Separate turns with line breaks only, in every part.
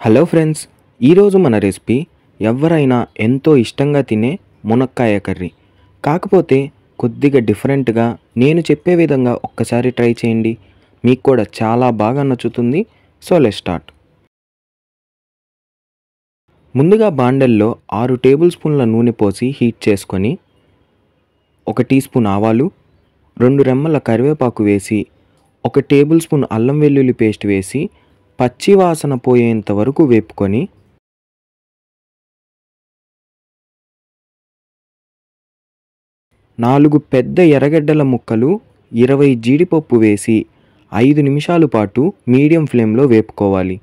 Hello friends, ఈరోజు మన recipe ఎవరైనా ఎంతో ఇష్టంగా తినే మునక్కాయ కర్రీ. కాకపోతే కొద్దిగా డిఫరెంట్గా నేను చెప్పే విధంగా ఒక్కసారి ట్రై చేయండి, మీకు కూడా చాలా బాగా నచ్చుతుంది. So let's start. ముందుగా బాండల్లో 6 టేబుల్ స్పూన్ల నూనె పోసి హీట్ చేసుకొని 1 టీ స్పూన్ ఆవాలు, 2 రెమ్మల కరివేపాకు వేసి 1 టేబుల్ స్పూన్ అల్లం వెల్లుల్లి పేస్ట్ వేసి పచ్చి వాసన పోయేంత వరకు వేపుకొని 4 పెద్ద ఎర్రగడ్డల ముక్కలు 20 జీడిపప్పు వేసి 5 నిమిషాల పాటు మీడియం ఫ్లేమ్లో వేపుకోవాలి.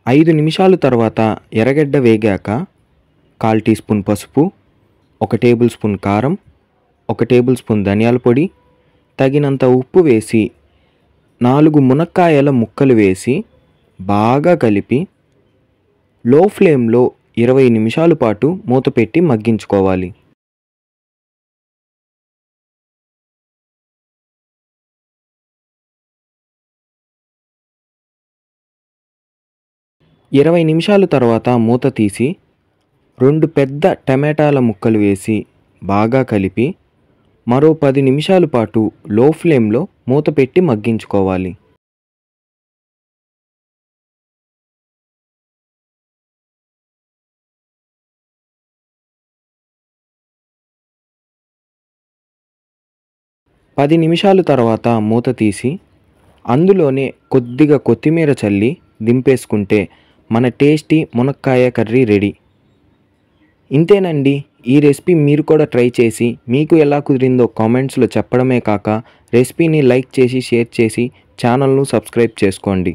5 నిమిషాల తర్వాత ఎర్రగడ్డ వేగాక 1/4 టీ స్పూన్ పసుపు, 1 టేబుల్ స్పూన్ కారం, 1 టేబుల్ స్పూన్ ధనియాల పొడి, తగినంత ఉప్పు వేసి 4 మునక్కాయల ముక్కలు వేసి బాగా కలిపి లో ఫ్లేమ్లో 20 నిమిషాల పాటు మూత పెట్టి మగ్గించుకోవాలి. ఇరవై నిమిషాల తర్వాత మూత తీసి 2 పెద్ద టమాటాల ముక్కలు వేసి బాగా కలిపి మరో 10 నిమిషాల పాటు లో ఫ్లేమ్లో మూత పెట్టి మగ్గించుకోవాలి. పది నిమిషాల తర్వాత మూత తీసి అందులోనే కొద్దిగా కొత్తిమీర చల్లి దింపేసుకుంటే మన టేస్టీ మునక్కాయ కర్రీ రెడీ. ఇంతేనండి. ఈ రెసిపీ మీరు కూడా ట్రై చేసి మీకు ఎలా కుదిరిందో కామెంట్స్లో చెప్పడమే కాక రెసిపీని లైక్ చేసి షేర్ చేసి ఛానల్ను సబ్స్క్రైబ్ చేసుకోండి.